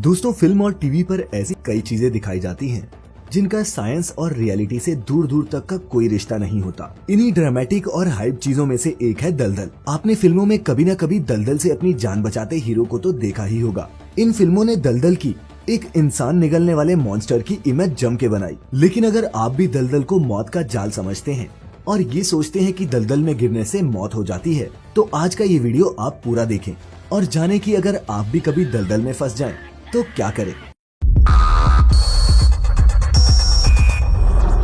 दोस्तों, फिल्म और टीवी पर ऐसी कई चीजें दिखाई जाती हैं जिनका साइंस और रियलिटी से दूर दूर तक का कोई रिश्ता नहीं होता। इन्हीं ड्रामेटिक और हाइप चीजों में से एक है दलदल। आपने फिल्मों में कभी न कभी दलदल से अपनी जान बचाते हीरो को तो देखा ही होगा। इन फिल्मों ने दलदल की एक इंसान निगलने वाले मॉन्स्टर की इमेज जम के बनाई। लेकिन अगर आप भी दलदल को मौत का जाल समझते हैं और ये सोचते हैं कि दलदल में गिरने से मौत हो जाती है, तो आज का ये वीडियो आप पूरा देखें और जाने कि अगर आप भी कभी दलदल में फंस जाएं तो क्या करें।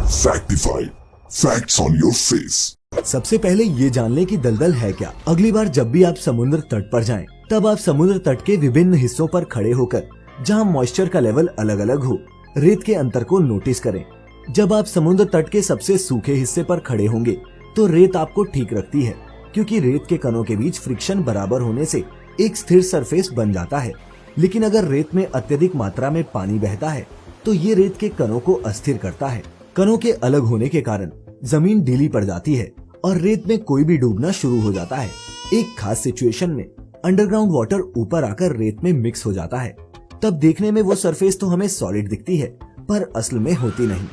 Factified. Facts on your face. सबसे पहले ये जान लें कि दलदल है क्या। अगली बार जब भी आप समुद्र तट पर जाएं, तब आप समुद्र तट के विभिन्न हिस्सों पर खड़े होकर जहां मॉइस्चर का लेवल अलग अलग हो, रेत के अंतर को नोटिस करें। जब आप समुद्र तट के सबसे सूखे हिस्से पर खड़े होंगे तो रेत आपको ठीक रखती है, क्योंकि रेत के कणों के बीच फ्रिक्शन बराबर होने से एक स्थिर सरफेस बन जाता है। लेकिन अगर रेत में अत्यधिक मात्रा में पानी बहता है तो ये रेत के कणों को अस्थिर करता है। कणों के अलग होने के कारण जमीन ढीली पड़ जाती है और रेत में कोई भी डूबना शुरू हो जाता है। एक खास सिचुएशन में अंडरग्राउंड वाटर ऊपर आकर रेत में मिक्स हो जाता है। तब देखने में वो सरफेस तो हमें सॉलिड दिखती है, पर असल में होती नहीं।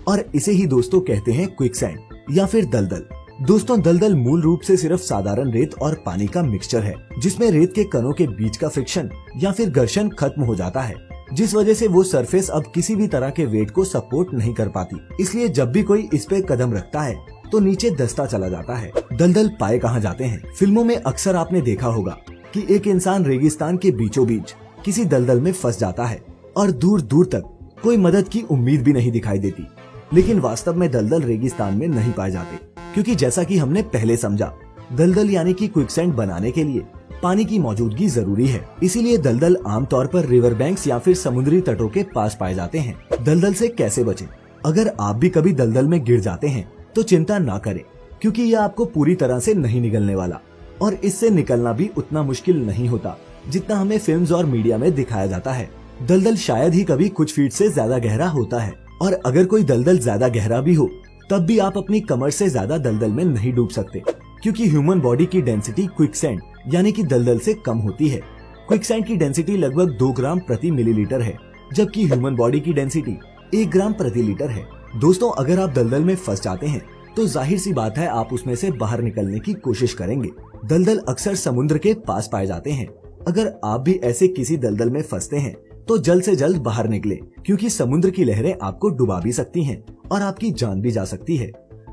और इसे ही दोस्तों कहते हैं क्विकसैंड या फिर दलदल। दोस्तों, दलदल मूल रूप से सिर्फ साधारण रेत और पानी का मिक्सचर है, जिसमें रेत के कणों के बीच का फ्रिक्शन या फिर घर्षण खत्म हो जाता है, जिस वजह से वो सरफेस अब किसी भी तरह के वेट को सपोर्ट नहीं कर पाती। इसलिए जब भी कोई इस पे कदम रखता है तो नीचे धंसता चला जाता है। दलदल पाए कहाँ जाते हैं? फिल्मों में अक्सर आपने देखा होगा कि एक इंसान रेगिस्तान के बीचों बीच किसी दलदल में फंस जाता है और दूर दूर तक कोई मदद की उम्मीद भी नहीं दिखाई देती। लेकिन वास्तव में दलदल रेगिस्तान में नहीं पाए जाते, क्योंकि जैसा कि हमने पहले समझा, दलदल यानी कि क्विकसैंड बनाने के लिए पानी की मौजूदगी जरूरी है। इसीलिए दलदल आमतौर पर रिवर बैंक्स या फिर समुद्री तटों के पास पाए जाते हैं। दलदल से कैसे बचें? अगर आप भी कभी दलदल में गिर जाते हैं तो चिंता ना करें, क्योंकि यह आपको पूरी तरह से नहीं निगलने वाला और इससे निकलना भी उतना मुश्किल नहीं होता जितना हमें फिल्म्स और मीडिया में दिखाया जाता है। दलदल शायद ही कभी कुछ फीट से ज्यादा गहरा होता है, और अगर कोई दलदल ज्यादा गहरा भी हो तब भी आप अपनी कमर से ज्यादा दलदल में नहीं डूब सकते, क्योंकि ह्यूमन बॉडी की डेंसिटी क्विकसैंड यानी कि दलदल से कम होती है। क्विकसैंड की डेंसिटी लगभग 2 ग्राम प्रति मिलीलीटर है, जबकि ह्यूमन बॉडी की डेंसिटी 1 ग्राम प्रति लीटर है। दोस्तों, अगर आप दलदल में फंस जाते हैं तो जाहिर सी बात है आप उसमें से बाहर निकलने की कोशिश करेंगे। दलदल अक्सर समुद्र के पास पाए जाते हैं। अगर आप भी ऐसे किसी दलदल में फंसते हैं तो जल्द से जल्द बाहर निकले, क्योंकि समुद्र की लहरें आपको डुबा भी सकती हैं और आपकी जान भी जा सकती है।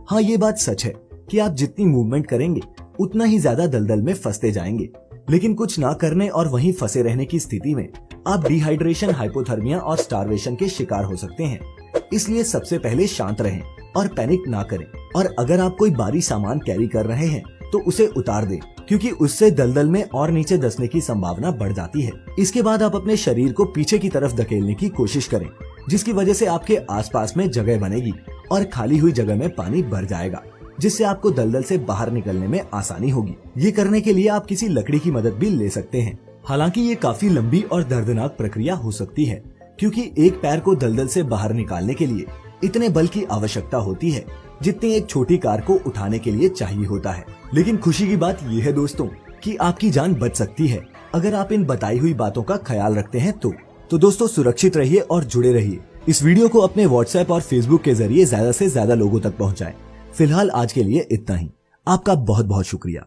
हाँ, ये बात सच है कि आप जितनी मूवमेंट करेंगे उतना ही ज्यादा दलदल में फंसते जाएंगे। लेकिन कुछ ना करने और वहीं फंसे रहने की स्थिति में आप डिहाइड्रेशन, हाइपोथर्मिया और स्टारवेशन के शिकार हो सकते हैं। इसलिए सबसे पहले शांत रहें और पैनिक ना करें। और अगर आप कोई भारी सामान कैरी कर रहे हैं तो उसे उतार दें, क्योंकि उससे दलदल में और नीचे धंसने की संभावना बढ़ जाती है। इसके बाद आप अपने शरीर को पीछे की तरफ धकेलने की कोशिश करें, जिसकी वजह से आपके आसपास में जगह बनेगी और खाली हुई जगह में पानी भर जाएगा, जिससे आपको दलदल से बाहर निकलने में आसानी होगी। ये करने के लिए आप किसी लकड़ी की मदद भी ले सकते हैं। हालांकि ये काफी लंबी और दर्दनाक प्रक्रिया हो सकती है, क्योंकि एक पैर को दलदल से बाहर निकालने के लिए इतने बल की आवश्यकता होती है जितनी एक छोटी कार को उठाने के लिए चाहिए होता है। लेकिन खुशी की बात यह है दोस्तों कि आपकी जान बच सकती है अगर आप इन बताई हुई बातों का ख्याल रखते हैं तो दोस्तों, सुरक्षित रहिए और जुड़े रहिए। इस वीडियो को अपने व्हाट्सएप और फेसबुक के जरिए ज्यादा से ज्यादा लोगों तक पहुंचाएं। फिलहाल आज के लिए इतना ही। आपका बहुत बहुत शुक्रिया।